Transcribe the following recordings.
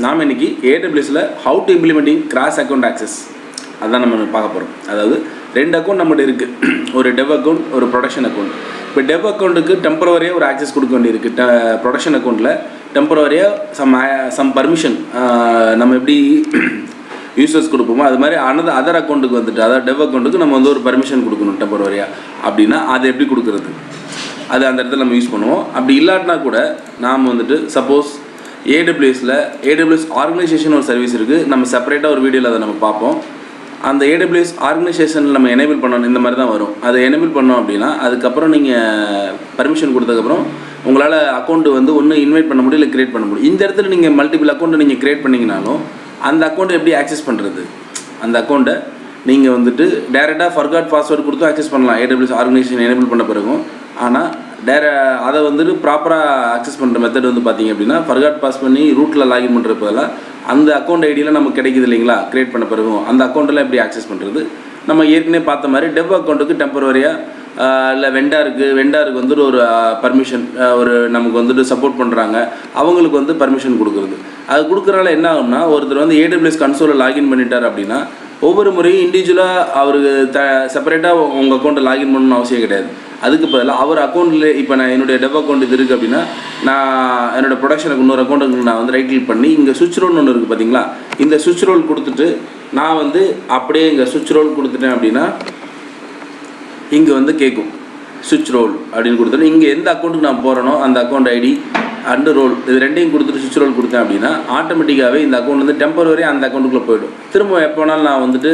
நாம் இன்றைக்கி ஏடபிள்யூஎஸில் how to implementing cross account access அதுதான் நம்ம பார்க்க போகிறோம். அதாவது 2 அக்கௌண்ட் நம்மகிட்ட இருக்குது, ஒரு டெவ் அக்கௌண்ட், ஒரு ப்ரொடக்ஷன் அக்கௌண்ட். இப்போ டெவ் அக்கௌண்ட்டுக்கு டெம்பரவரியாக ஒரு ஆக்சஸ் கொடுக்க வேண்டியிருக்கு. ப்ரொடக்ஷன் அக்கௌண்ட்டில் டெம்பரவரியாக சம் பர்மிஷன் நம்ம எப்படி யூசர்ஸ் கொடுப்போமோ அது மாதிரி அதர் அக்கௌண்ட்டுக்கு வந்துட்டு, அதாவது டெவ் அக்கௌண்ட்டுக்கு நம்ம வந்து ஒரு பர்மிஷன் கொடுக்கணும் டெம்பரவரியாக. அப்படின்னா அதை எப்படி கொடுக்குறது, அது அந்த இடத்துல நம்ம யூஸ் பண்ணுவோம். அப்படி இல்லாட்டினா கூட நாம் வந்துட்டு சப்போஸ் ஏடபிள்யூஎஸ் ஆர்கனைசேஷன் ஒரு சர்வீஸ் இருக்குது, நம்ம செப்பரேட்டாக ஒரு வீடியோவில் அதை நம்ம பார்ப்போம். அந்த ஏடபிள்யூஎஸ் ஆர்கனைசேஷனில் நம்ம எனேபிள் பண்ணணும், இந்த மாதிரி தான் வரும். அதை எனேபிள் பண்ணோம் அப்படின்னா அதுக்கப்புறம் நீங்கள் பர்மிஷன் கொடுத்ததுக்கப்புறம் உங்களால் அக்கௌண்ட்டு வந்து ஒன்று இன்வைட் பண்ண முடியும், இல்லை க்ரியேட் பண்ண முடியும். இந்த இடத்துல நீங்கள் மல்டிபிள் அக்கௌண்ட்டை நீங்கள் க்ரியேட் பண்ணிங்கனாலும் அந்த அக்கௌண்ட்டை எப்படி ஆக்சஸ் பண்ணுறது, அந்த அக்கௌண்ட்டை நீங்கள் வந்துட்டு டேரெக்டாக ஃபர்காட் பாஸ்வேர்டு கொடுத்து ஆக்சஸ் பண்ணலாம் ஏடபிள்யூஎஸ் ஆர்கனைசேஷன் எனேபிள் பண்ண பிறகும். ஆனால் அதை வந்துட்டு ப்ராப்பராக ஆக்சஸ் பண்ணுற மெத்தட் வந்து பார்த்திங்க அப்படின்னா ஃபர்காட் பாஸ் பண்ணி ரூட்டில் லாகின் பண்ணுறப்பெல்லாம் அந்த அக்கௌண்ட் ஐடியில் நமக்கு கிடைக்குது இல்லைங்களா, க்ரியேட் பண்ண பிறகும் அந்த அக்கௌண்ட்டெல்லாம் எப்படி ஆக்சஸ் பண்ணுறது. நம்ம ஏற்கனவே பார்த்த மாதிரி டெவ் அக்கௌண்ட்டுக்கு டெம்பரவரியாக இல்லை வெண்டாருக்கு வந்துட்டு ஒரு பர்மிஷன், ஒரு நமக்கு வந்துட்டு சப்போர்ட் பண்ணுறாங்க, அவங்களுக்கு வந்து பர்மிஷன் கொடுக்குறது. அது கொடுக்குறனால என்ன ஆகும்னா, ஒருத்தர் வந்து ஏடபிள்யூஎஸ் கன்சோலில் லாகின் பண்ணிட்டார் அப்படின்னா ஒவ்வொரு முறையும் இண்டிவிஜுவலாக அவருக்கு செப்பரேட்டாக உங்கள் அக்கௌண்ட்டை லாகின் பண்ணணும்னு அவசியம் கிடையாது. அதுக்கு பதிலாக அவர் அக்கௌண்ட்டில் இப்போ நான் என்னுடைய டெவ் அக்கௌண்ட் இது இருக்குது அப்படின்னா நான் என்னோடய ப்ரொடக்ஷனுக்கு இன்னொரு அக்கௌண்ட்டுக்கு நான் வந்து ரைட் கிளிக் பண்ணி இங்கே சுவிட்ச் ரோல்னு ஒன்று இருக்குது பார்த்தீங்களா, இந்த சுவிட்ச் ரோல் கொடுத்துட்டு நான் வந்து அப்படியே இங்கே சுவிட்ச் ரோல் கொடுத்துட்டேன் அப்படின்னா இங்கே வந்து கேட்கும் சுவிட்ச் ரோல் அப்படின்னு கொடுத்துட்டு இங்கே எந்த அக்கௌண்ட்டுக்கு நான் போகிறேனோ அந்த அக்கௌண்ட் ஐடி அண்டு ரோல் இது ரெண்டையும் கொடுத்துட்டு சுவிட்ச் ரோல் கொடுத்தேன் அப்படின்னா ஆட்டோமேட்டிக்காகவே இந்த அக்கௌண்ட் வந்து டெம்பரவரி அந்த அக்கௌண்ட்டுக்குள்ளே போய்டும். திரும்ப எப்போ வேணாலும் நான் வந்துட்டு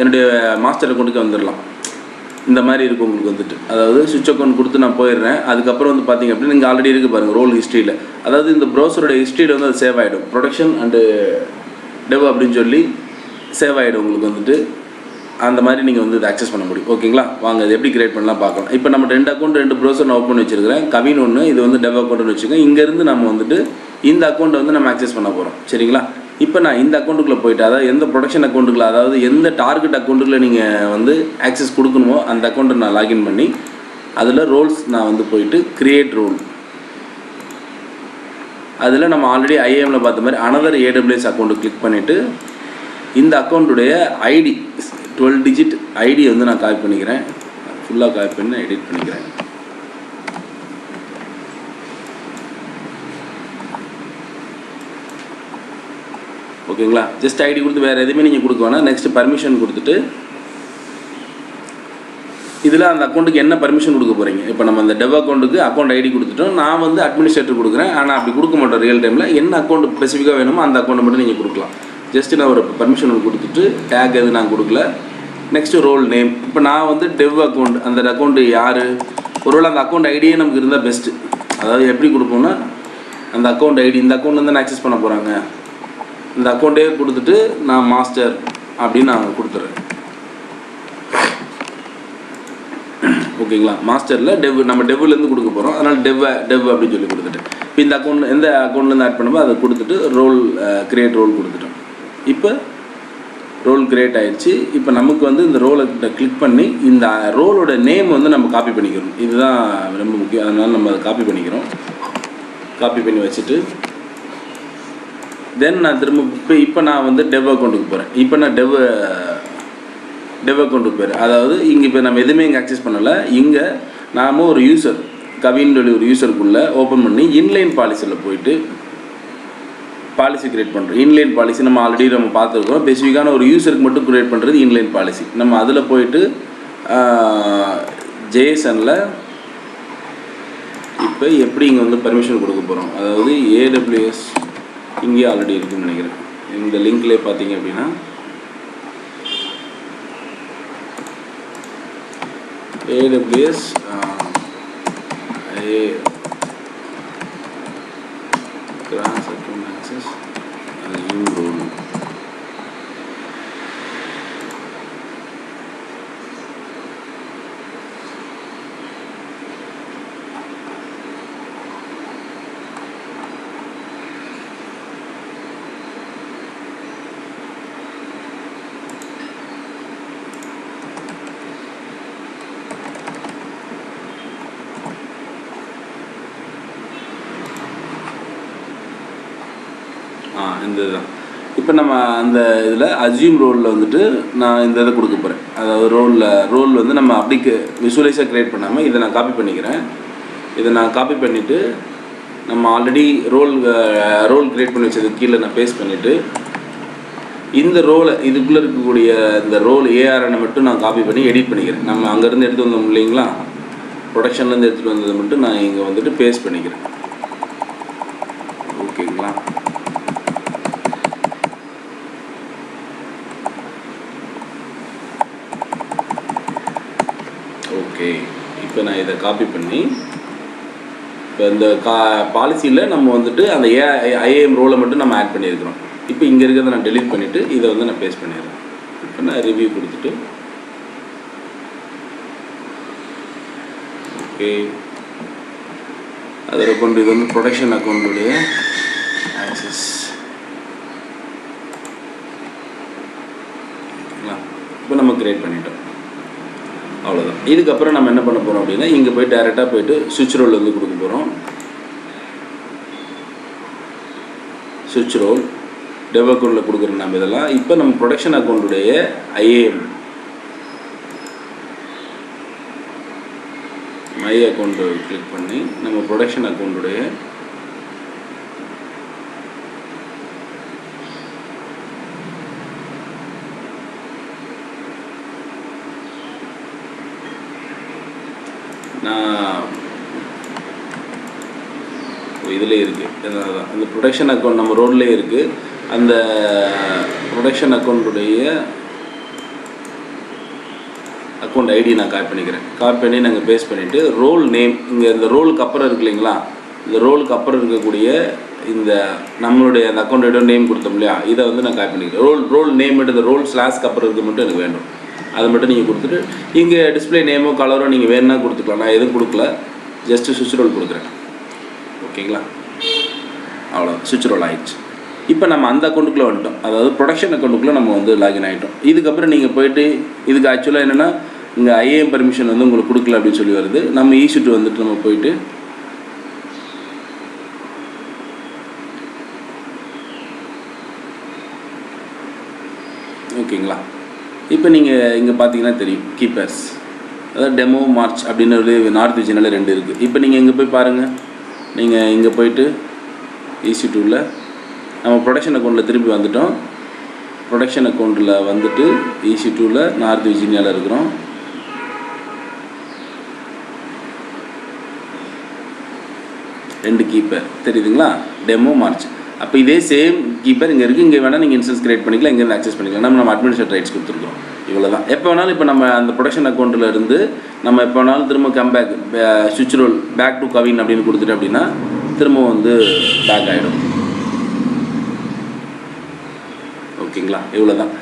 என்னுடைய மாஸ்டர் அக்கௌண்ட்டுக்கு வந்துடலாம். இந்த மாதிரி இருக்கும் உங்களுக்கு வந்துட்டு, அதாவது சுவிட்ச் அக்கௌண்ட் கொடுத்து நான் போயிடுறேன். அதுக்கப்புறம் வந்து பார்த்திங்க அப்படின்னா நீங்கள் ஆல்ரெடி இருக்குது பாருங்கள் ரோல் ஹிஸ்ட்ரியில், அதாவது இந்த ப்ரௌசரோட ஹிஸ்ட்ரியில் வந்து அது சேவ் ஆகிடும், ப்ரொடக்ஷன் அண்டு டெவ் அப்படின்னு சொல்லி சேவ் ஆகிடும் உங்களுக்கு வந்துட்டு. அந்த மாதிரி நீங்கள் வந்து இதை ஆக்சஸ் பண்ண முடியும். ஓகேங்களா, வாங்க இது எப்படி கிரியேட் பண்ணலாம் பார்க்கலாம். இப்போ நம்ம 2 அக்கௌண்ட் 2 ப்ரௌசர் நான் ஓப்பன் பண்ணி வச்சுருக்கிறேன். கவின் ஒன்று, இது வந்து டெவ் அக்கௌண்ட்னு வச்சுக்கோங்க. இங்கேருந்து நம்ம வந்துட்டு இந்த அக்கௌண்ட்டை வந்து நம்ம ஆக்சஸ் பண்ண போகிறோம். சரிங்களா, இப்போ நான் இந்த அக்கௌண்ட்டுக்குள்ளே போய்ட்டு, அதாவது எந்த ப்ரொடக்ஷன் அக்கௌண்ட்டுக்குள்ள, அதாவது எந்த டார்கெட் அக்கௌண்ட்டுக்குள்ளே நீங்கள் வந்து ஆக்சஸ் கொடுக்கணுமோ அந்த அக்கௌண்ட்டை நான் லாகின் பண்ணி அதில் ரோல்ஸ் நான் வந்து போயிட்டு க்ரியேட் ரோல், அதில் நம்ம ஆல்ரெடி ஐஏஎம்மில் பார்த்த மாதிரி அனதர் ஏடபிள்யூஎஸ் அக்கௌண்ட்டு கிளிக் பண்ணிவிட்டு இந்த அக்கௌண்ட்டுடைய ஐடி 12 டிஜிட் ஐடி வந்து நான் காப்பி பண்ணிக்கிறேன். ஃபுல்லாக காப்பி பண்ணி எடிட் பண்ணிக்கிறேன். ஓகேங்களா, ஜஸ்ட் ஐடி கொடுத்து வேறு எதுவுமே நீங்கள் கொடுக்க வேணாம். நெக்ஸ்ட்டு பர்மிஷன் கொடுத்துட்டு இதில் அந்த அக்கௌண்ட்டுக்கு என்ன பர்மிஷன் கொடுக்க போகிறீங்க. இப்போ நம்ம அந்த டெவ் அக்கௌண்ட்டுக்கு அக்கௌண்ட் ஐடி கொடுத்துட்டோம். நான் வந்து அட்மினிஸ்ட்ரேட்டர் கொடுக்குறேன், ஆனால் அப்படி கொடுக்க மாட்டோம். ரியல் டைமில் என்ன அக்கௌண்ட் ஸ்பெசிஃபிக்காக வேணுமோ அந்த அக்கௌண்ட்டை மட்டும் நீங்கள் கொடுக்கலாம். ஜஸ்ட்டு நான் ஒரு பர்மிஷன் கொடுத்துட்டு டேக் எது நான் கொடுக்கல. நெக்ஸ்ட்டு ரோல் நேம், இப்போ நான் வந்து டெவ் அக்கௌண்ட், அந்த அக்கௌண்ட்டு யார், ஒருவேளை அந்த அக்கௌண்ட் ஐடியே நமக்கு இருந்தால் பெஸ்ட்டு. அதாவது எப்படி கொடுப்போம்னா அந்த அக்கௌண்ட் ஐடி, இந்த அக்கௌண்ட் வந்து நான் ஆக்சஸ் பண்ண போகிறாங்க, இந்த அக்கௌண்ட்டே கொடுத்துட்டு நான் மாஸ்டர் அப்படின்னு நான் கொடுத்துட்றேன். ஓகேங்களா, மாஸ்டரில் டெவ் நம்ம டெவ்லேருந்து கொடுக்க போகிறோம், அதனால் டெவ் அப்படின்னு சொல்லி கொடுத்துட்டு இப்போ இந்த அக்கௌண்ட் எந்த அக்கௌண்ட்லேருந்து ஆட் பண்ணுமோ அதை கொடுத்துட்டு ரோல் க்ரியேட் ரோல் கொடுத்துட்டோம். இப்போ ரோல் கிரியேட் ஆகிடுச்சு. இப்போ நமக்கு வந்து இந்த ரோலை கிளிக் பண்ணி இந்த ரோலோட நேம் வந்து நம்ம காப்பி பண்ணிக்கிறோம். இதுதான் ரொம்ப முக்கியம், அதனால் நம்ம அதை காப்பி பண்ணிக்கிறோம். காப்பி பண்ணி வச்சுட்டு தென் நான் திரும்ப இப்போ நான் வந்து டெவ் அக்கௌண்ட்டுக்கு போகிறேன். இப்போ நான் டெவ் அக்கௌண்ட்டுக்கு போகிறேன். அதாவது இங்கே இப்போ நம்ம எதுவுமே இங்கே ஆக்சஸ் பண்ணலை. இங்கே நாம் ஒரு யூசர் கவின்னு சொல்லி ஒரு யூசருக்குள்ளே ஓப்பன் பண்ணி இன்லைன் பாலிசியில் போயிட்டு பாலிசி க்ரியேட் பண்ணுறோம். இன்லைன் பாலிசி நம்ம ஆல்ரெடி நம்ம பார்த்துருக்கோம். ஸ்பெசிஃபிக்கான ஒரு யூசருக்கு மட்டும் க்ரியேட் பண்ணுறது இன்லைன் பாலிசி. நம்ம அதில் போயிட்டு ஜேஎஸ்எனில் இப்போ எப்படி இங்கே வந்து பர்மிஷன் கொடுக்க போகிறோம், அதாவது ஏடபிள்யூஎஸ் இங்கே ஆல்ரெடி இருக்குதுன்னு நினைக்கிறேன். இந்த லிங்க்லேயே பார்த்தீங்க அப்படின்னா AWS cross account access role. இந்த இதுதான். இப்போ நம்ம அந்த இதில் அஸ்யூம் ரோலில் வந்துட்டு நான் இந்த இதை கொடுக்க போகிறேன். அதாவது ரோல் வந்து நம்ம அப்படி விசுவலைஸாக க்ரியேட் பண்ணாமல் இதை நான் காப்பி பண்ணிக்கிறேன். இதை நான் காப்பி பண்ணிவிட்டு நம்ம ஆல்ரெடி ரோல் க்ரியேட் பண்ணி வச்சது கீழே நான் பேஸ்ட் பண்ணிவிட்டு இந்த ரோலை இதுக்குள்ளே இருக்கக்கூடிய இந்த ரோல் ஏஆர்எனை மட்டும் நான் காப்பி பண்ணி எடிட் பண்ணிக்கிறேன். நம்ம அங்கேருந்து எடுத்து வந்தோம் இல்லைங்களா, ப்ரொடக்ஷன்லேருந்து எடுத்துகிட்டு வந்ததை மட்டும் நான் இங்கே வந்துட்டு பேஸ்ட் பண்ணிக்கிறேன். ஓகேங்களா? ஓகே, இப்போ நான் இதை காப்பி பண்ணி இப்போ இந்த பாலிசியில் நம்ம வந்துட்டு அந்த ஐஏஎம் ரோலை மட்டும் நம்ம ஆட் பண்ணியிருக்கிறோம். இப்போ இங்கே இருக்கிறத நான் டெலீட் பண்ணிவிட்டு இதை வந்து நான் பேஸ்ட் பண்ணிடுறேன். இப்போ நான் ரிவ்யூ கொடுத்துட்டு ஓகே, அதில் கொண்டு இது வந்து ப்ரொடக்ஷன் அக்கௌண்ட்டுடைய ஆக்சஸ். இப்போ நம்ம க்ரியேட் பண்ணிட்டோம். அவ்வளோதான். இதுக்கப்புறம் நம்ம என்ன பண்ண போகிறோம் அப்படின்னா இங்கே போய் டைரெக்டாக போய்ட்டு சுவிட்ச் ரோல் வந்து கொடுக்க போகிறோம். சுவிட்ச் ரோல் டெவ் அக்கௌண்ட்டில் கொடுக்குற நம்ம இதெல்லாம். இப்போ நம்ம ப்ரொடக்ஷன் அக்கௌண்ட்டுடைய ஐஏஎம் மை அக்கௌண்ட்டை கிளிக் பண்ணி நம்ம ப்ரொடக்ஷன் அக்கௌண்ட்டுடைய இதில் இருக்குது. அந்த ப்ரொடக்ஷன் அக்கௌண்ட் நம்ம ரோட்லேயே இருக்குது. அந்த ப்ரொடக்ஷன் அக்கௌண்ட்டுடைய அக்கௌண்ட் ஐடி நான் காப்பி பண்ணிக்கிறேன். காப்பி பண்ணி நாங்கள் பேஸ்ட் பண்ணிவிட்டு ரோல் நேம் இங்கே இந்த ரோலுக்கு அப்புறம் இருக்கு இல்லைங்களா, இந்த ரோலுக்கு அப்புறம் இருக்கக்கூடிய இந்த நம்மளுடைய அந்த அக்கௌண்ட் ஐடியோ நேம் கொடுத்தோம் இல்லையா, இதை வந்து நான் காப்பி பண்ணிக்கிறேன். ரோல் நேம் இந்த ரோல் ஸ்லாஷ்க்கு அப்புறம் இருக்க மட்டும் எனக்கு வேண்டும். அதை மட்டும் நீங்கள் கொடுத்துட்டு இங்கே டிஸ்பிளே நேமோ கலரோ நீங்கள் வேணுன்னா கொடுத்துக்கலாம். நான் எதுவும் கொடுக்கல, ஜஸ்ட்டு சுவிட்ச் ரோல் கொடுக்குறேன். ஓகேங்களா? அவ்வளோ சுவிட்ச் ரோல் ஆகிடுச்சு. இப்போ நம்ம அந்த அக்கௌண்ட்டுக்குள்ளே வந்துட்டோம். அதாவது ப்ரொடக்ஷன் அக்கௌண்ட்டுக்குள்ளே நம்ம வந்து லாகின் ஆகிட்டோம். இதுக்கப்புறம் நீங்கள் போய்ட்டு இதுக்கு ஆக்சுவலாக என்னென்னா இங்கே ஐஏஎம் பர்மிஷன் வந்து உங்களுக்கு கொடுக்கல அப்படின்னு சொல்லி வருது. நம்ம EC2 வந்துட்டு நம்ம போயிட்டு ஓகேங்களா, இப்போ நீங்கள் இங்கே பார்த்தீங்கன்னா தெரியும் கீப்பர்ஸ், அதாவது டெமோ மார்ச் அப்படின்னு ஒரு நார்த் ரீஜனில் 2 இருக்குது. இப்போ நீங்கள் இங்கே போய் பாருங்கள். நீங்கள் இங்கே போய்ட்டு EC2வில் நம்ம ப்ரொடக்ஷன் அக்கௌண்ட்டில் திருப்பி வந்துட்டோம். ப்ரொடக்ஷன் அக்கௌண்ட்டில் வந்துட்டு EC2வில் நார்த் விர்ஜீனியாவில் இருக்கிறோம். ரெண்டு கீப்பர் தெரியுதுங்களா, டெமோ மார்ச். அப்போ இதே சேம் கீப்பர் இங்கே இருக்குது. இங்கே வேணால் நீங்கள் இன்ஸ்டன்ஸ் கிரியேட் பண்ணிக்கலாம், இங்கேருந்து ஆக்சஸ் பண்ணிக்கலாம். நம்ம அட்மினிஸ்ட்ரேட்டர் ரைட்ஸ் கொடுத்துருக்கோம். இவ்வளோ தான். எப்போ வேணாலும் இப்போ நம்ம அந்த ப்ரொடக்ஷன் அக்கௌண்ட்டில் இருந்து நம்ம எப்போ வேணாலும் திரும்ப கம்பேக் சுவிட்ச் ரோல் பேக் டு கவின் அப்படின்னு கொடுத்துட்டு அப்படின்னா திரும்ப வந்து பேக் ஆகிடும். ஓகேங்களா? இவ்வளோ தான்.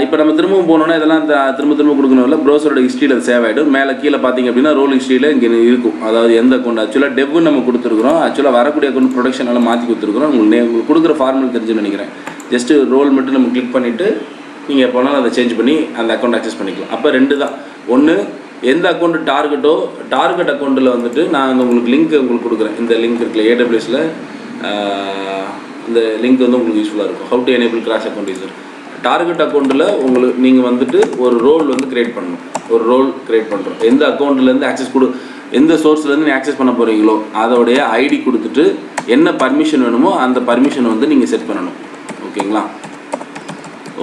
இப்போ நம்ம திரும்பவும் போனோன்னா இதெல்லாம் திரும்ப கொடுக்கணும் இல்லை, ப்ரௌசரோட ஹிஸ்ட்ரியில் அது சேவ் ஆகிடும். மேலே கீழே பார்த்தீங்க அப்படின்னா ரோல் ஹிஸ்ட்ரியில் இங்கே இருக்கும். அதாவது எந்த அக்கௌண்ட் ஆக்சுவலாக டெவ்னு நம்ம கொடுத்துருக்குறோம், ஆக்சுவலாக வரக்கூடிய அக்கௌண்ட் ப்ரொடக்ஷனால் மாற்றி கொடுத்துருக்குறோம். உங்களுக்கு கொடுக்குற ஃபார்மல் தெரிஞ்சுன்னு நினைக்கிறேன். ஜஸ்ட்டு ரோல் மட்டும் நம்ம கிளிக் பண்ணிவிட்டு நீங்கள் எப்போனாலும் அதை சேஞ்ச் பண்ணி அந்த அக்கௌண்ட் ஆக்சஸ் பண்ணிக்கலாம். அப்போ 2 தான். ஒன்று, எந்த அக்கௌண்ட்டு டார்கெட் அக்கௌண்ட்டில் வந்துட்டு நான் உங்களுக்கு லிங்க் உங்களுக்கு கொடுக்குறேன். இந்த லிங்க் இருக்குல்ல AWSல, இந்த லிங்க் வந்து உங்களுக்கு யூஸ்ஃபுல்லாக இருக்கும். How to enable cross account user. Target அக்கௌண்ட்டில் உங்களுக்கு நீங்கள் வந்துட்டு ஒரு ரோல் வந்து க்ரியேட் பண்ணணும். ஒரு ரோல் க்ரியேட் பண்ணுறோம். எந்த அக்கௌண்ட்லேருந்து ஆக்சஸ் எந்த சோர்ஸ்லேருந்து நீங்கள் ஆக்சஸ் பண்ண போகிறீங்களோ அதோடைய ஐடி கொடுத்துட்டு என்ன பர்மிஷன் வேணுமோ அந்த பர்மிஷனை வந்து நீங்கள் செட் பண்ணணும். ஓகேங்களா?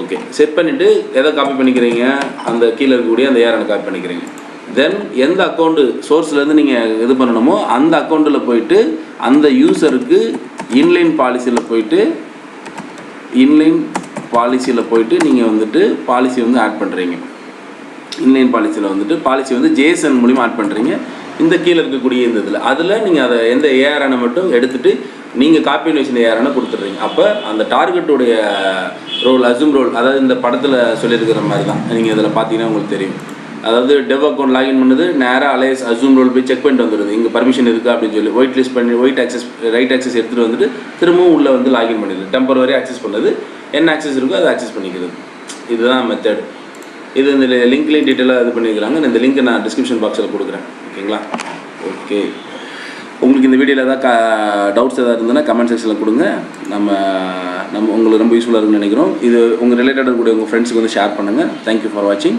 ஓகே, செட் பண்ணிவிட்டு எதை காப்பி பண்ணிக்கிறீங்க, அந்த கீழே இருக்கக்கூடிய அந்த ஏஆர்எனை காப்பி பண்ணிக்கிறீங்க. தென் எந்த அக்கௌண்ட்டு சோர்ஸ்லேருந்து நீங்கள் இது பண்ணணுமோ அந்த அக்கௌண்ட்டில் போயிட்டு அந்த யூஸருக்கு இன்லைன் பாலிசியில் போயிட்டு நீங்கள் வந்துட்டு பாலிசி வந்து ஆட் பண்ணுறீங்க. இன்லைன் பாலிசியில் வந்துட்டு பாலிசி வந்து JSON மூலிமா ஆட் பண்ணுறீங்க. இந்த கீழே இருக்கக்கூடிய இந்த அதில் நீங்கள் அதை எந்த ஏஆர்எனை மட்டும் எடுத்துகிட்டு நீங்கள் காப்பி வச்சுருந்த ஏஆர்எனை கொடுத்துட்றீங்க. அப்போ அந்த டார்கெட்டுடைய அஸ்யூம் ரோல், அதாவது இந்த படத்தில் சொல்லியிருக்கிற மாதிரி தான். நீங்கள் இதில் பார்த்தீங்கன்னா உங்களுக்கு தெரியும். அதாவது டெவ் அக்கௌண்ட் லாகின் பண்ணுது, நேராக அலையஸ் அஸ்யூம் ரோல் போய் செக் பண்ணிட்டு வந்துடுது. இங்கே பர்மிஷன் இருக்கா அப்படின்னு சொல்லி ரைட் ஆக்சஸ் எடுத்துகிட்டு வந்துட்டு திரும்பவும் உள்ளே வந்து லாகின் பண்ணிடுது. டெம்பரவரி ஆக்சஸ் பண்ணது, என்ன ஆக்சஸ் இருக்கோ அதை ஆக்சஸ் பண்ணிக்கிறது. இதுதான் மெத்தட். இது இந்த லிங்க்லேயும் டீட்டெயிலாக இது பண்ணிக்கிறாங்க. இந்த லிங்க்கை நான் டிஸ்கிரிப்ஷன் பாக்ஸில் கொடுக்குறேன். ஓகேங்களா? ஓகே, உங்களுக்கு இந்த வீடியோவில் ஏதாவது டவுட்ஸ் எதாவது இருந்ததுன்னா கமெண்ட் செக்ஷனில் கொடுங்க. நம்ம உங்களுக்கு ரொம்ப யூஸ்ஃபுல்லாக இருக்குன்னு நினைக்கிறோம். இது உங்கள் ரிலேட்டடாக இருக்கக்கூடிய உங்கள் ஃப்ரெண்ட்ஸுக்கு வந்து ஷேர் பண்ணுங்கள். தேங்க்யூ ஃபார் வாட்சிங்.